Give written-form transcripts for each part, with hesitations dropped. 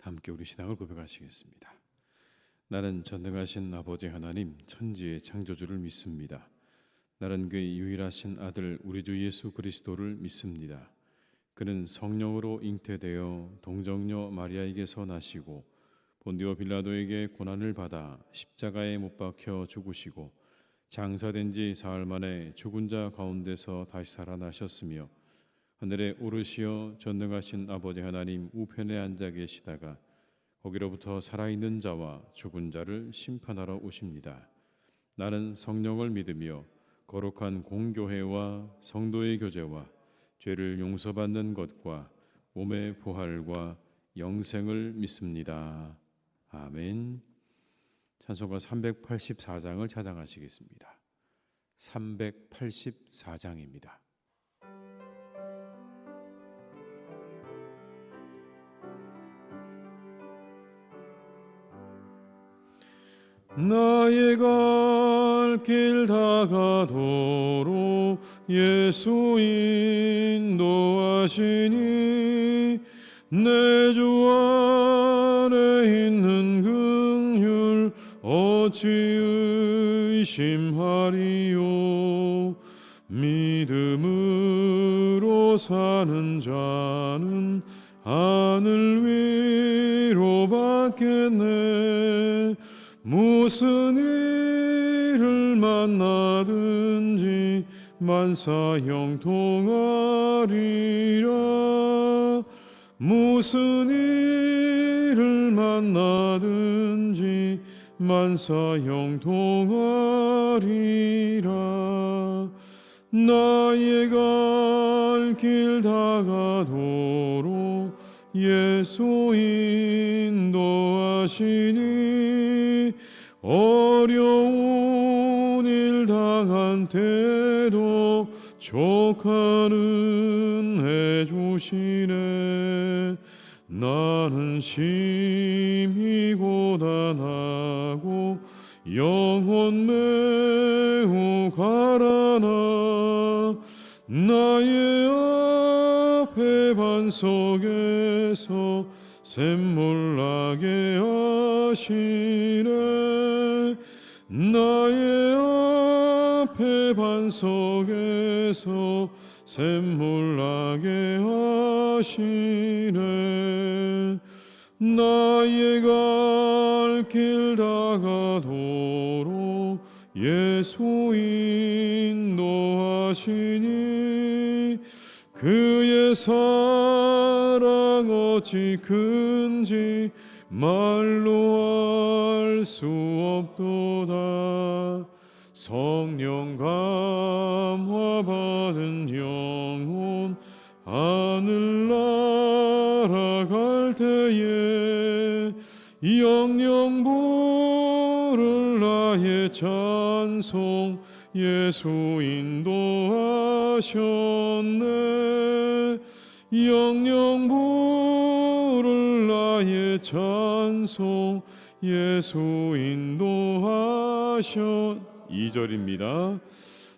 함께 우리 신앙을 고백하시겠습니다. 나는 전능하신 아버지 하나님 천지의 창조주를 믿습니다. 나는 그의 유일하신 아들 우리 주 예수 그리스도를 믿습니다. 그는 성령으로 잉태되어 동정녀 마리아에게서 나시고 본디오 빌라도에게 고난을 받아 십자가에 못 박혀 죽으시고 장사된 지 사흘 만에 죽은 자 가운데서 다시 살아나셨으며 하늘에 오르시어 전능하신 아버지 하나님 우편에 앉아 계시다가 거기로부터 살아있는 자와 죽은 자를 심판하러 오십니다. 나는 성령을 믿으며 거룩한 공교회와 성도의 교제와 죄를 용서받는 것과 몸의 부활과 영생을 믿습니다. 아멘. 찬송가 384장을 찬양하시겠습니다. 384장입니다. 나의 갈 길 다가도록 예수 인도하시니 내 주 안에 있는 긍휼 어찌 의심하리요. 믿음으로 사는 자는 하늘 위로 받겠네. 무슨 일을 만나든지 만사 형통하리라. 무슨 일을 만나든지 만사 형통하리라. 나의 갈 길 다가도록 예수 인도하시니 어려운 일 당한 때도 족하는 해주시네. 나는 심히 고단하고 영혼 매우 가라나 나의 앞에 반석에서 샘물 나게 하시네. 나의 앞에 반석에서 샘물 나게 하시네. 나의 갈 길 다가도록 예수 인도하시니 그의 사랑 어찌 큰지 말로 할 수 없도다. 성령 감화 받은 영혼 하늘 날아갈 때에 영영 부를 나의 찬송 예수 인도하셨네. 영영 부를 나의 찬송 예수 인도하셨. 2절입니다.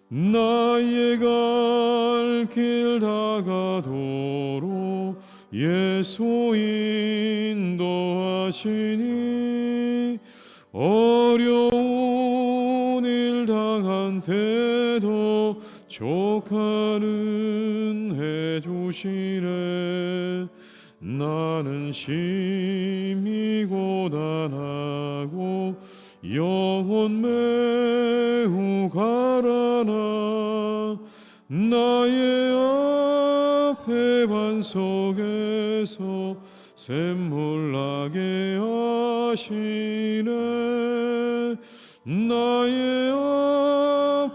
나의 갈 길 다가도록 예수 인도하시니 어려운 일 당한 때도 족하는 해주시네. 나는 심히 고단하고 영혼 매우 가라나 나의 앞에 반석에서 샘물 나게 하시네. 나의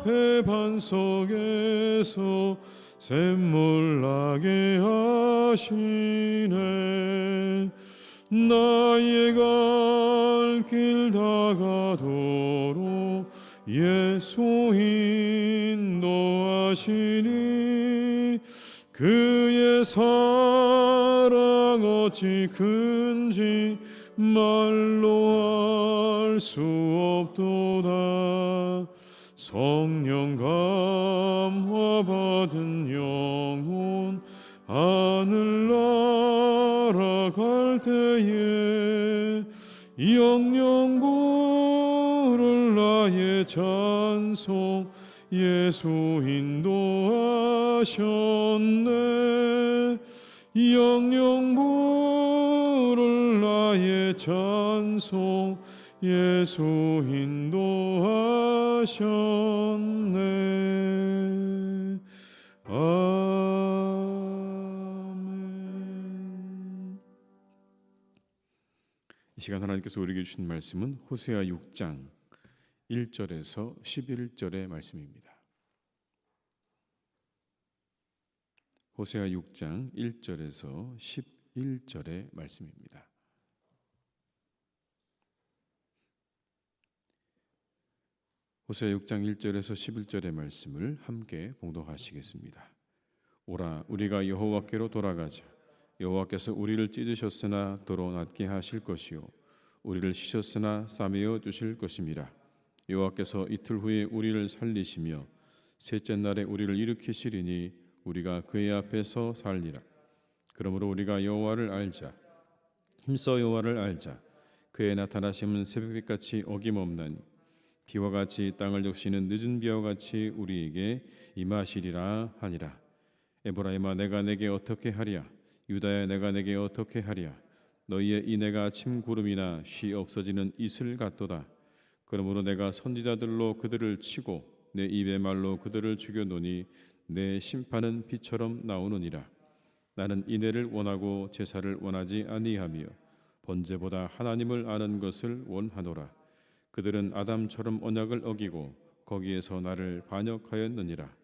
앞에 반석에서 샘물 나게 하시네. 나의 갈 길 다가도록 예수 인도하시니 그의 사랑 어찌 큰지 말로 할 수 없도다. 성령 감화 받은 영혼 하늘 살아갈 때에 영영 부를 나의 찬송 예수 인도하셨네. 영영 부를 나의 찬송 예수 인도하셨네. 아멘. 이 시간 하나님께서 우리에게 주신 말씀은 호세아 6장 1절에서 11절의 말씀입니다. 호세아 6장 1절에서 11절의 말씀입니다. 호세아 6장 1절에서 11절의 말씀을 함께 봉독하시겠습니다. 오라, 우리가 여호와께로 돌아가자. 여호와께서 우리를 찢으셨으나 도로 낫게 하실 것이요 우리를 씻었으나 싸매어 주실 것임이라. 여호와께서 이틀 후에 우리를 살리시며 셋째 날에 우리를 일으키시리니 우리가 그의 앞에서 살리라. 그러므로 우리가 여호와를 알자. 힘써 여호와를 알자. 그의 나타나심은 새벽빛같이 어김없나니 비와 같이 땅을 적시는 늦은 비와 같이 우리에게 임하시리라 하니라. 에브라임아, 내가 내게 어떻게 하랴? 유다야, 내가 내게 어떻게 하랴? 너희의 이내가 아침 구름이나 쉬 없어지는 이슬 같도다. 그러므로 내가 선지자들로 그들을 치고 내 입의 말로 그들을 죽여노니 내 심판은 비처럼 나오느니라. 나는 인애를 원하고 제사를 원하지 아니하며 번제보다 하나님을 아는 것을 원하노라. 그들은 아담처럼 언약을 어기고 거기에서 나를 반역하였느니라.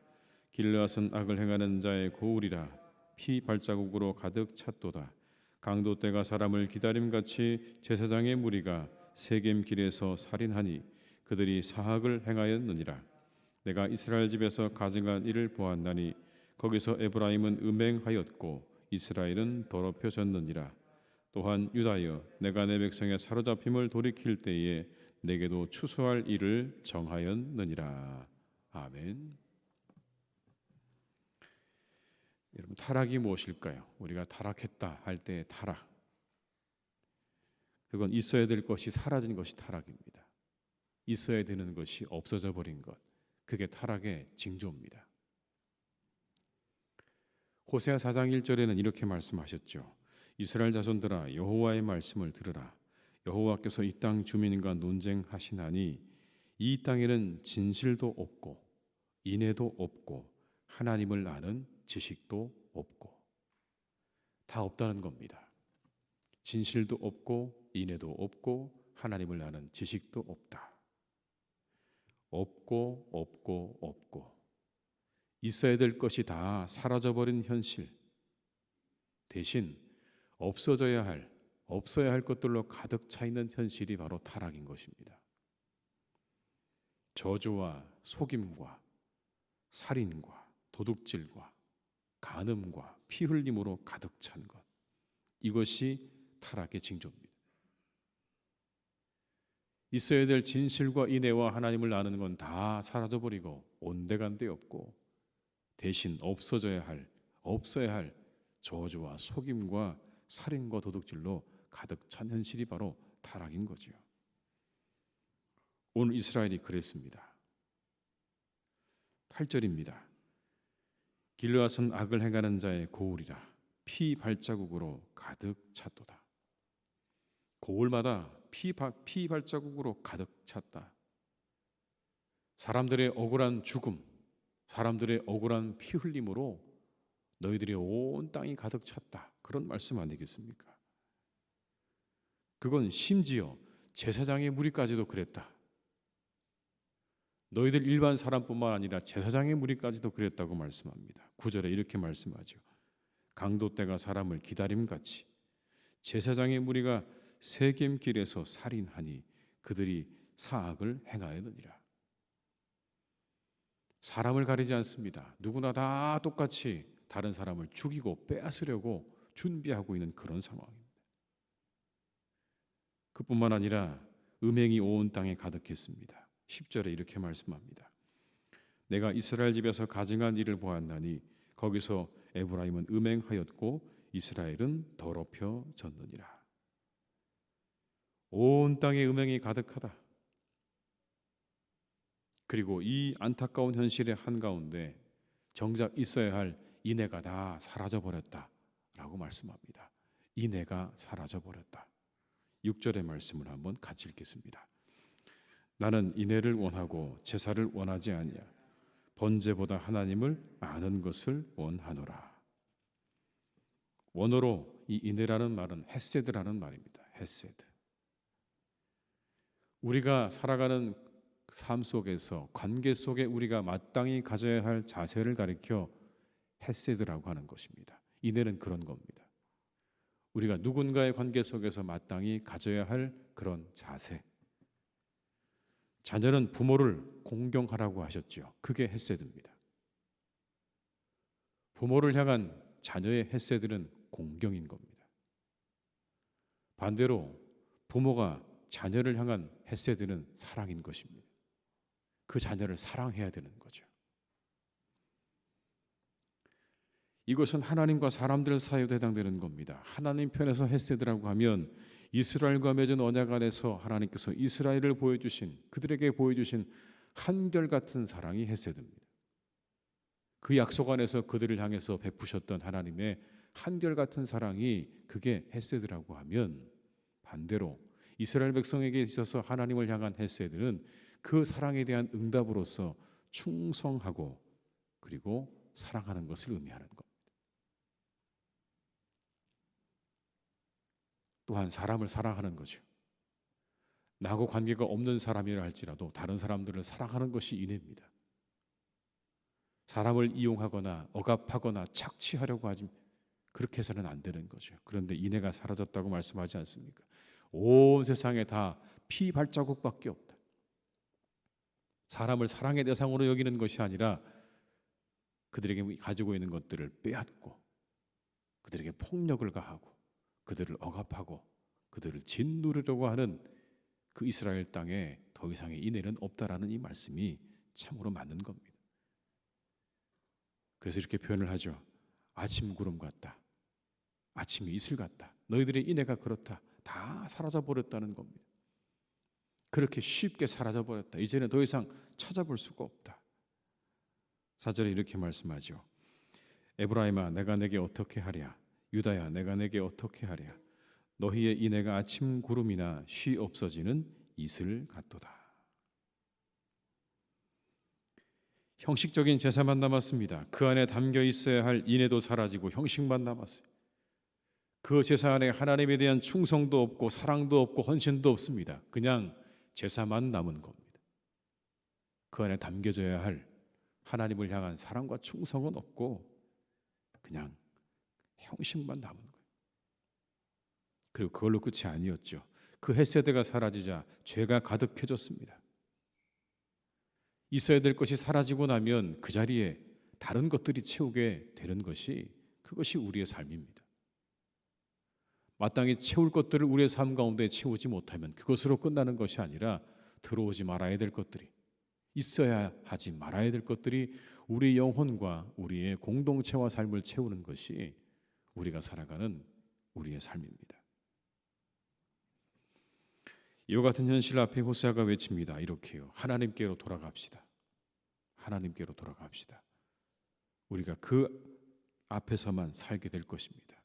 길르앗은 악을 행하는 자의 고울이라. 피 발자국으로 가득 찼도다. 강도 때가 사람을 기다림같이 제사장의 무리가 세겜 길에서 살인하니 그들이 사악을 행하였느니라. 내가 이스라엘 집에서 가증한 일을 보았나니 거기서 에브라임은 음행하였고 이스라엘은 더럽혀졌느니라. 또한 유다여, 내가 내 백성의 사로잡힘을 돌이킬 때에 내게도 추수할 일을 정하였느니라. 아멘. 여러분, 타락이 무엇일까요? 우리가 타락했다 할 때의 타락, 그건 있어야 될 것이 사라진 것이 타락입니다. 있어야 되는 것이 없어져 버린 것, 그게 타락의 징조입니다. 호세아 4장 1절에는 이렇게 말씀하셨죠. 이스라엘 자손들아, 여호와의 말씀을 들으라. 여호와께서 이 땅 주민과 논쟁하시나니 이 땅에는 진실도 없고 인애도 없고 하나님을 아는 지식도 없고. 다 없다는 겁니다. 진실도 없고 인애도 없고 하나님을 아는 지식도 없다. 없고 있어야 될 것이 다 사라져버린 현실, 대신 없어야 할 것들로 가득 차 있는 현실이 바로 타락인 것입니다. 저주와 속임과 살인과 도둑질과 간음과 피 흘림으로 가득 찬 것, 이것이 타락의 징조입니다. 있어야 될 진실과 인애와 하나님을 아는 건 다 사라져버리고 온데간데 없고, 대신 없어야 할 저주와 속임과 살인과 도둑질로 가득 찬 현실이 바로 타락인 거지요. 오늘 이스라엘이 그랬습니다. 8절입니다. 길르앗은 악을 행하는 자의 고울이라. 피 발자국으로 가득 찼도다. 고울마다 피 발자국으로 가득 찼다. 사람들의 억울한 죽음, 사람들의 억울한 피 흘림으로 너희들의 온 땅이 가득 찼다. 그런 말씀 아니겠습니까? 그건 심지어 제사장의 무리까지도 그랬다. 너희들 일반 사람뿐만 아니라 제사장의 무리까지도 그랬다고 말씀합니다. 9절에 이렇게 말씀하죠. 강도 때가 사람을 기다림같이 제사장의 무리가 세겜길에서 살인하니 그들이 사악을 행하였느니라. 사람을 가리지 않습니다. 누구나 다 똑같이 다른 사람을 죽이고 빼앗으려고 준비하고 있는 그런 상황입니다. 그뿐만 아니라 음행이 온 땅에 가득했습니다. 10절에 이렇게 말씀합니다. 내가 이스라엘 집에서 가증한 일을 보았나니 거기서 에브라임은 음행하였고 이스라엘은 더럽혀졌느니라. 온 땅에 음행이 가득하다. 그리고 이 안타까운 현실의 한가운데 정작 있어야 할 인애가 다 사라져버렸다라고 말씀합니다. 인애가 사라져버렸다. 6절의 말씀을 한번 같이 읽겠습니다. 나는 인애를 원하고 제사를 원하지 아니하 번제보다 하나님을 아는 것을 원하노라. 원어로 이 인애라는 말은 헤세드라는 말입니다. 헤세드. 우리가 살아가는 삶 속에서 관계 속에 우리가 마땅히 가져야 할 자세를 가리켜 헤세드라고 하는 것입니다. 인애는 그런 겁니다. 우리가 누군가의 관계 속에서 마땅히 가져야 할 그런 자세. 자녀는 부모를 공경하라고 하셨죠. 그게 헤세드입니다. 부모를 향한 자녀의 헤세드는 공경인 겁니다. 반대로 부모가 자녀를 향한 헤세드는 사랑인 것입니다. 그 자녀를 사랑해야 되는 거죠. 이것은 하나님과 사람들 사이에도 해당되는 겁니다. 하나님 편에서 헤세드라고 하면 이스라엘과 맺은 언약 안에서 하나님께서 이스라엘을 보여주신, 그들에게 보여주신 한결같은 사랑이 헤세드입니다. 그 약속 안에서 그들을 향해서 베푸셨던 하나님의 한결같은 사랑이 그게 헤세드라고 하면, 반대로 이스라엘 백성에게 있어서 하나님을 향한 헤세드는 그 사랑에 대한 응답으로서 충성하고 그리고 사랑하는 것을 의미하는 것. 또한 사람을 사랑하는 거죠. 나하고 관계가 없는 사람이라 할지라도 다른 사람들을 사랑하는 것이 인애입니다. 사람을 이용하거나 억압하거나 착취하려고 하지, 그렇게 해서는 안 되는 거죠. 그런데 인애가 사라졌다고 말씀하지 않습니까? 온 세상에 다 피 발자국밖에 없다. 사람을 사랑의 대상으로 여기는 것이 아니라 그들에게 가지고 있는 것들을 빼앗고 그들에게 폭력을 가하고 그들을 억압하고 그들을 짓누르려고 하는 그 이스라엘 땅에 더 이상의 인애는 없다라는 이 말씀이 참으로 맞는 겁니다. 그래서 이렇게 표현을 하죠. 아침 구름 같다. 아침이 이슬 같다. 너희들의 인애가 그렇다. 다 사라져버렸다는 겁니다. 그렇게 쉽게 사라져버렸다. 이제는 더 이상 찾아볼 수가 없다. 4절에 이렇게 말씀하죠. 에브라임아 내가 내게 어떻게 하랴. 유다야 내가 내게 어떻게 하랴. 너희의 인애가 아침 구름이나 쉬 없어지는 이슬 같도다. 형식적인 제사만 남았습니다. 그 안에 담겨 있어야 할 인애도 사라지고 형식만 남았어요. 그 제사 안에 하나님에 대한 충성도 없고 사랑도 없고 헌신도 없습니다. 그냥 제사만 남은 겁니다. 그 안에 담겨져야 할 하나님을 향한 사랑과 충성은 없고 그냥 형식만 남은 거예요. 그리고 그걸로 끝이 아니었죠. 그 헤세드가 사라지자 죄가 가득해졌습니다. 있어야 될 것이 사라지고 나면 그 자리에 다른 것들이 채우게 되는 것이, 그것이 우리의 삶입니다. 마땅히 채울 것들을 우리의 삶 가운데 채우지 못하면 그것으로 끝나는 것이 아니라 들어오지 말아야 될 것들이, 있어야 하지 말아야 될 것들이 우리 영혼과 우리의 공동체와 삶을 채우는 것이 우리가 살아가는 우리의 삶입니다. 이와 같은 현실 앞에 호세아가 외칩니다. 이렇게요. 하나님께로 돌아갑시다. 하나님께로 돌아갑시다. 우리가 그 앞에서만 살게 될 것입니다.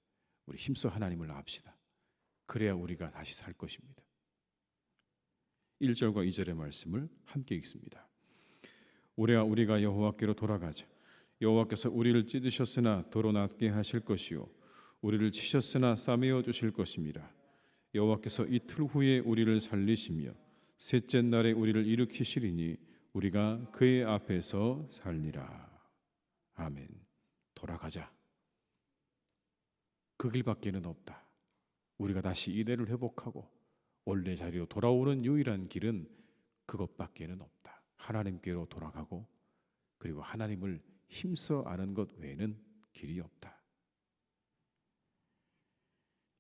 우리 힘써 하나님을 압시다. 그래야 우리가 다시 살 것입니다. 1절과 2절의 말씀을 함께 읽습니다. 올해와 우리가 여호와께로 돌아가자. 여호와께서 우리를 찢으셨으나 도로 낫게 하실 것이요 우리를 치셨으나 싸매어 주실 것입니다. 여호와께서 이틀 후에 우리를 살리시며 셋째 날에 우리를 일으키시리니 우리가 그의 앞에서 살리라. 아멘. 돌아가자. 그 길밖에는 없다. 우리가 다시 인애를 회복하고 원래 자리로 돌아오는 유일한 길은 그것밖에는 없다. 하나님께로 돌아가고 그리고 하나님을 힘써 아는 것 외에는 길이 없다.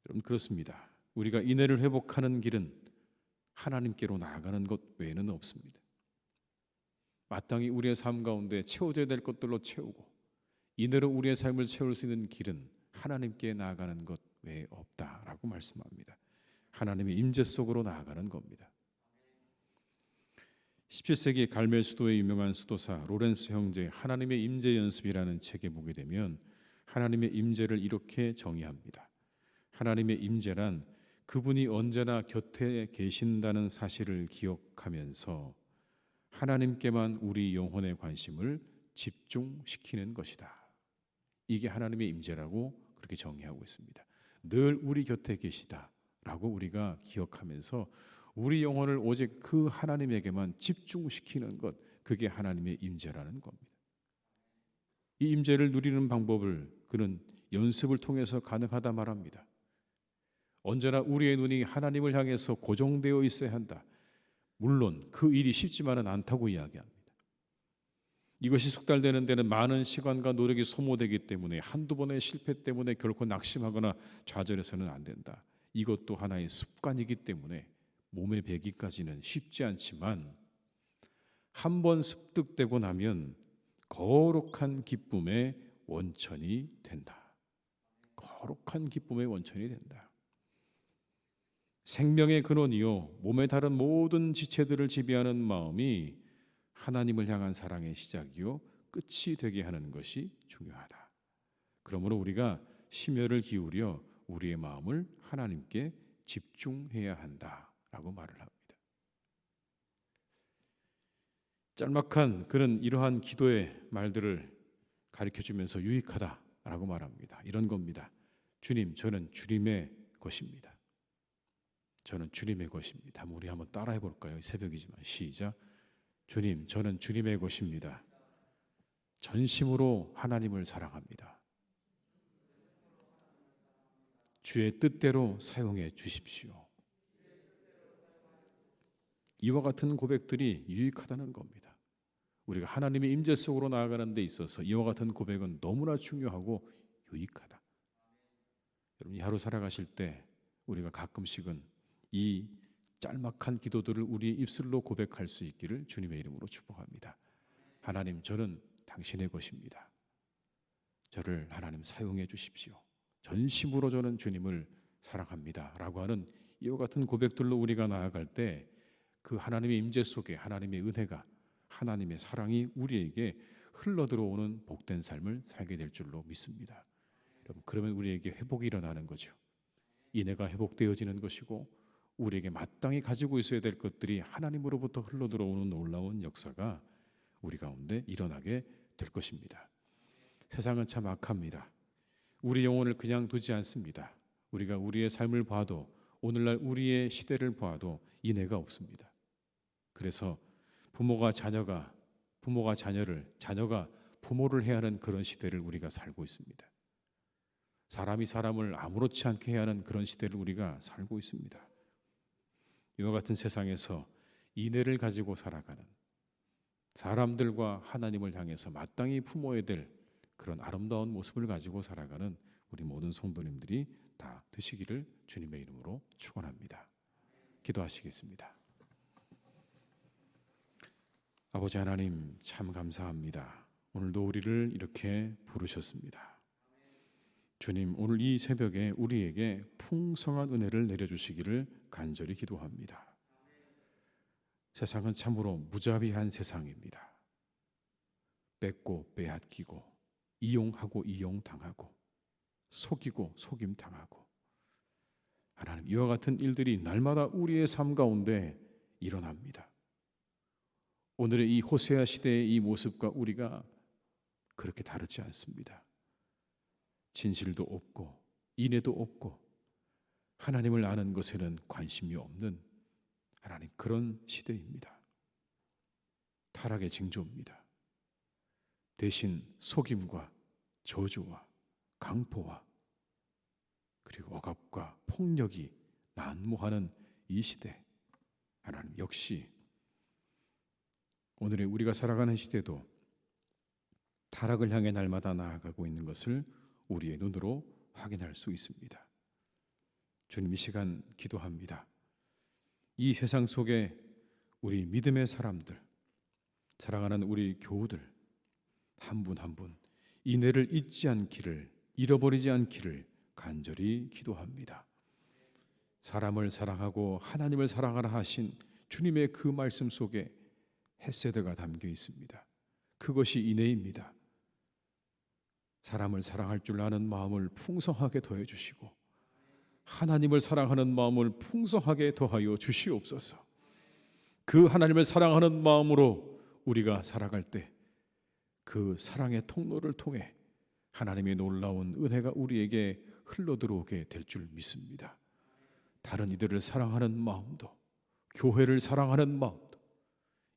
여러분 그렇습니다. 우리가 인애를 회복하는 길은 하나님께로 나아가는 것 외에는 없습니다. 마땅히 우리의 삶 가운데 채워져야 될 것들로 채우고 인애로 우리의 삶을 채울 수 있는 길은 하나님께 나아가는 것 외에 없다라고 말씀합니다. 하나님의 임재 속으로 나아가는 겁니다. 17세기 갈멜 수도의 유명한 수도사 로렌스 형제의 하나님의 임재 연습이라는 책에 보게 되면 하나님의 임재를 이렇게 정의합니다. 하나님의 임재란 그분이 언제나 곁에 계신다는 사실을 기억하면서 하나님께만 우리 영혼의 관심을 집중시키는 것이다. 이게 하나님의 임재라고 그렇게 정의하고 있습니다. 늘 우리 곁에 계시다라고 우리가 기억하면서 우리 영혼을 오직 그 하나님에게만 집중시키는 것, 그게 하나님의 임재라는 겁니다. 이 임재를 누리는 방법을 그는 연습을 통해서 가능하다 말합니다. 언제나 우리의 눈이 하나님을 향해서 고정되어 있어야 한다. 물론 그 일이 쉽지만은 않다고 이야기합니다. 이것이 숙달되는 데는 많은 시간과 노력이 소모되기 때문에 한두 번의 실패 때문에 결코 낙심하거나 좌절해서는 안 된다. 이것도 하나의 습관이기 때문에 몸에 배기까지는 쉽지 않지만 한 번 습득되고 나면 거룩한 기쁨의 원천이 된다. 거룩한 기쁨의 원천이 된다. 생명의 근원이요 몸의 다른 모든 지체들을 지배하는 마음이 하나님을 향한 사랑의 시작이요 끝이 되게 하는 것이 중요하다. 그러므로 우리가 심혈을 기울여 우리의 마음을 하나님께 집중해야 한다라고 말을 합니다. 짤막한 그는 이러한 기도의 말들을 가르쳐주면서 유익하다라고 말합니다. 이런 겁니다. 주님, 저는 주님의 것입니다. 저는 주님의 것입니다. 우리 한번 따라해 볼까요? 새벽이지만 시작. 주님, 저는 주님의 것입니다. 전심으로 하나님을 사랑합니다. 주의 뜻대로 사용해 주십시오. 이와 같은 고백들이 유익하다는 겁니다. 우리가 하나님의 임재 속으로 나아가는 데 있어서 이와 같은 고백은 너무나 중요하고 유익하다. 여러분, 이 하루 살아가실 때 우리가 가끔씩은 이 짤막한 기도들을 우리 입술로 고백할 수 있기를 주님의 이름으로 축복합니다. 하나님, 저는 당신의 것입니다. 저를 하나님 사용해 주십시오. 전심으로 저는 주님을 사랑합니다 라고 하는 이와 같은 고백들로 우리가 나아갈 때 그 하나님의 임재 속에 하나님의 은혜가, 하나님의 사랑이 우리에게 흘러들어오는 복된 삶을 살게 될 줄로 믿습니다. 여러분, 그러면 우리에게 회복이 일어나는 거죠. 인애가 회복되어지는 것이고 우리에게 마땅히 가지고 있어야 될 것들이 하나님으로부터 흘러들어오는 놀라운 역사가 우리 가운데 일어나게 될 것입니다. 세상은 참 악합니다. 우리 영혼을 그냥 두지 않습니다. 우리가 우리의 삶을 봐도, 오늘날 우리의 시대를 봐도 인애가 없습니다. 그래서 부모가 자녀를, 자녀가 부모를 해야 하는 그런 시대를 우리가 살고 있습니다. 사람이 사람을 아무렇지 않게 해야 하는 그런 시대를 우리가 살고 있습니다. 이와 같은 세상에서 인애를 가지고 살아가는, 사람들과 하나님을 향해서 마땅히 품어야 될 그런 아름다운 모습을 가지고 살아가는 우리 모든 성도님들이 다 되시기를 주님의 이름으로 축원합니다. 기도하시겠습니다. 아버지 하나님, 참 감사합니다. 오늘도 우리를 이렇게 부르셨습니다. 주님, 오늘 이 새벽에 우리에게 풍성한 은혜를 내려주시기를 간절히 기도합니다. 세상은 참으로 무자비한 세상입니다. 뺏고 빼앗기고, 이용하고 이용당하고, 속이고 속임당하고, 하나님, 이와 같은 일들이 날마다 우리의 삶 가운데 일어납니다. 오늘의 이 호세아 시대의 이 모습과 우리가 그렇게 다르지 않습니다. 진실도 없고 인애도 없고 하나님을 아는 것에는 관심이 없는 하나님, 그런 시대입니다. 타락의 징조입니다. 대신 속임과 저주와 강포와 그리고 억압과 폭력이 난무하는 이 시대, 하나님, 역시 오늘의 우리가 살아가는 시대도 타락을 향해 날마다 나아가고 있는 것을 우리의 눈으로 확인할 수 있습니다. 주님, 이 시간 기도합니다. 이 세상 속에 우리 믿음의 사람들, 사랑하는 우리 교우들 한 분 한 분 인애를 잊지 않기를 잃어버리지 않기를 간절히 기도합니다. 사람을 사랑하고 하나님을 사랑하라 하신 주님의 그 말씀 속에 헤세드가 담겨 있습니다. 그것이 인내입니다. 사람을 사랑할 줄 아는 마음을 풍성하게 더해 주시고 하나님을 사랑하는 마음을 풍성하게 더하여 주시옵소서. 그 하나님을 사랑하는 마음으로 우리가 살아갈 때 그 사랑의 통로를 통해 하나님의 놀라운 은혜가 우리에게 흘러들어오게 될 줄 믿습니다. 다른 이들을 사랑하는 마음도, 교회를 사랑하는 마음도,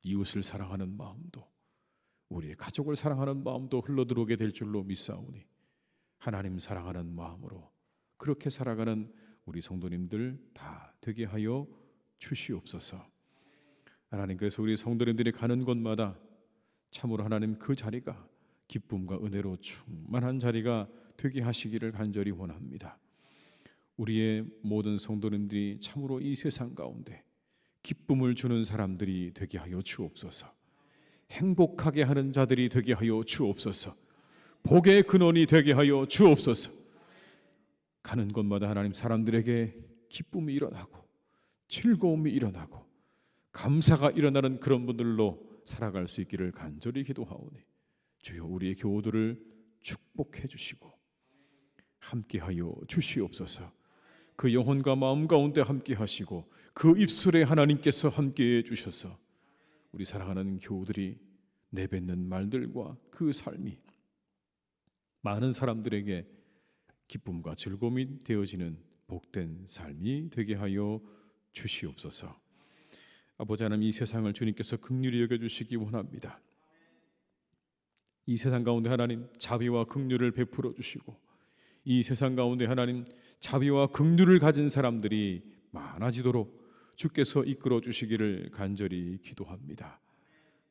이웃을 사랑하는 마음도, 우리의 가족을 사랑하는 마음도 흘러들어오게 될 줄로 믿사오니 하나님 사랑하는 마음으로 그렇게 살아가는 우리 성도님들 다 되게 하여 주시옵소서. 하나님, 그래서 우리 성도님들이 가는 곳마다 참으로 하나님 그 자리가 기쁨과 은혜로 충만한 자리가 되게 하시기를 간절히 원합니다. 우리의 모든 성도님들이 참으로 이 세상 가운데 기쁨을 주는 사람들이 되게 하여 주옵소서. 행복하게 하는 자들이 되게 하여 주옵소서. 복의 근원이 되게 하여 주옵소서. 가는 곳마다 하나님 사람들에게 기쁨이 일어나고 즐거움이 일어나고 감사가 일어나는 그런 분들로 살아갈 수 있기를 간절히 기도하오니 주여 우리의 교우들을 축복해 주시고 함께하여 주시옵소서. 그 영혼과 마음 가운데 함께하시고 그 입술에 하나님께서 함께해 주셔서 우리 사랑하는 교우들이 내뱉는 말들과 그 삶이 많은 사람들에게 기쁨과 즐거움이 되어지는 복된 삶이 되게 하여 주시옵소서. 아버지 하나님, 이 세상을 주님께서 긍휼히 여겨주시기 원합니다. 이 세상 가운데 하나님 자비와 긍휼을 베풀어 주시고 이 세상 가운데 하나님 자비와 긍휼을 가진 사람들이 많아지도록 주께서 이끌어 주시기를 간절히 기도합니다.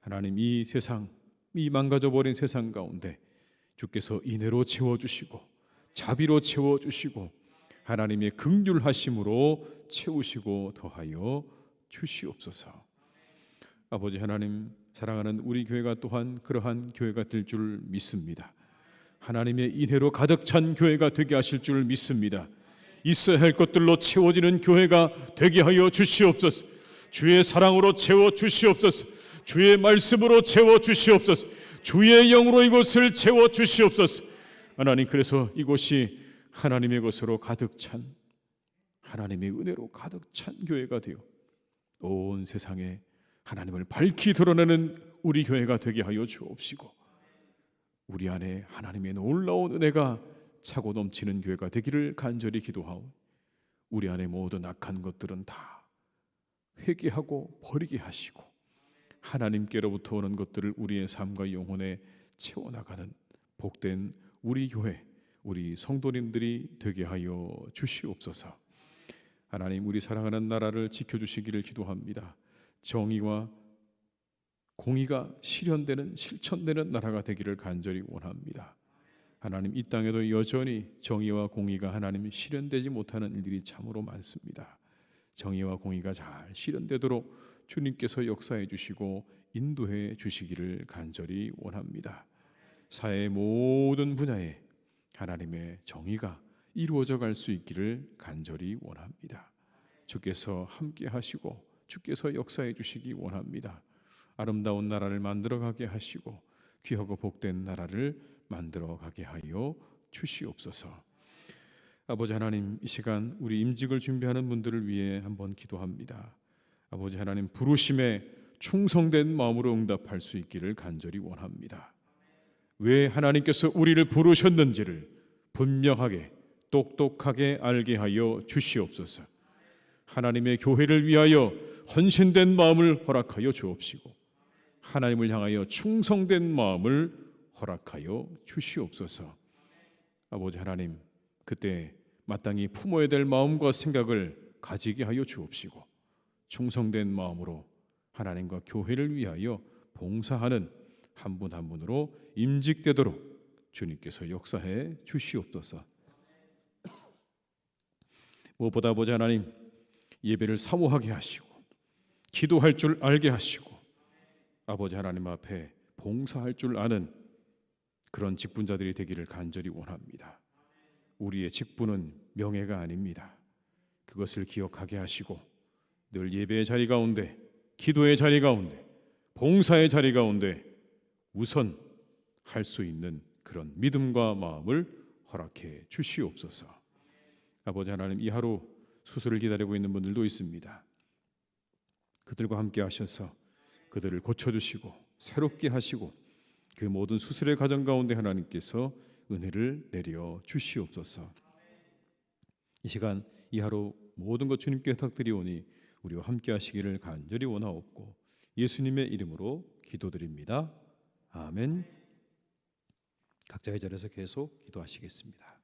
하나님, 이 세상, 이 망가져버린 세상 가운데 주께서 인애로 채워주시고 자비로 채워주시고 하나님의 긍휼하심으로 채우시고 더하여 주시옵소서. 아버지 하나님, 사랑하는 우리 교회가 또한 그러한 교회가 될 줄 믿습니다. 하나님의 인애로 가득 찬 교회가 되게 하실 줄 믿습니다. 있어야 할 것들로 채워지는 교회가 되게 하여 주시옵소서. 주의 사랑으로 채워 주시옵소서. 주의 말씀으로 채워 주시옵소서. 주의 영으로 이곳을 채워 주시옵소서. 하나님, 그래서 이곳이 하나님의 것으로 가득 찬, 하나님의 은혜로 가득 찬 교회가 되어 온 세상에 하나님을 밝히 드러내는 우리 교회가 되게 하여 주옵시고 우리 안에 하나님의 놀라운 은혜가 차고 넘치는 교회가 되기를 간절히 기도하오. 우리 안에 모든 악한 것들은 다 회개하고 버리게 하시고 하나님께로부터 오는 것들을 우리의 삶과 영혼에 채워나가는 복된 우리 교회, 우리 성도님들이 되게 하여 주시옵소서. 하나님, 우리 사랑하는 나라를 지켜주시기를 기도합니다. 정의와 공의가 실현되는, 실천되는 나라가 되기를 간절히 원합니다. 하나님, 이 땅에도 여전히 정의와 공의가 하나님 실현되지 못하는 일들이 참으로 많습니다. 정의와 공의가 잘 실현되도록 주님께서 역사해 주시고 인도해 주시기를 간절히 원합니다. 사회의 모든 분야에 하나님의 정의가 이루어져 갈 수 있기를 간절히 원합니다. 주께서 함께 하시고 주께서 역사해 주시기 원합니다. 아름다운 나라를 만들어가게 하시고 귀하고 복된 나라를 만들어가게 하여 주시옵소서. 아버지 하나님, 이 시간 우리 임직을 준비하는 분들을 위해 한번 기도합니다. 아버지 하나님, 부르심에 충성된 마음으로 응답할 수 있기를 간절히 원합니다. 왜 하나님께서 우리를 부르셨는지를 분명하게 똑똑하게 알게 하여 주시옵소서. 하나님의 교회를 위하여 헌신된 마음을 허락하여 주옵시고 하나님을 향하여 충성된 마음을 허락하여 주시옵소서. 아버지 하나님, 그때 마땅히 품어야 될 마음과 생각을 가지게 하여 주옵시고 충성된 마음으로 하나님과 교회를 위하여 봉사하는 한 분 한 분으로 임직되도록 주님께서 역사해 주시옵소서. 무엇보다 아버지 하나님, 예배를 사모하게 하시고 기도할 줄 알게 하시고 아버지 하나님 앞에 봉사할 줄 아는 그런 직분자들이 되기를 간절히 원합니다. 우리의 직분은 명예가 아닙니다. 그것을 기억하게 하시고 늘 예배의 자리 가운데, 기도의 자리 가운데, 봉사의 자리 가운데 우선 할 수 있는 그런 믿음과 마음을 허락해 주시옵소서. 아버지 하나님, 이 하루 수술을 기다리고 있는 분들도 있습니다. 그들과 함께 하셔서 그들을 고쳐주시고 새롭게 하시고 그 모든 수술의 과정 가운데 하나님께서 은혜를 내려 주시옵소서. 이 시간 이 하루 모든 것 주님께 부탁드리오니 우리와 함께 하시기를 간절히 원하옵고 예수님의 이름으로 기도드립니다. 아멘. 각자의 자리에서 계속 기도하시겠습니다.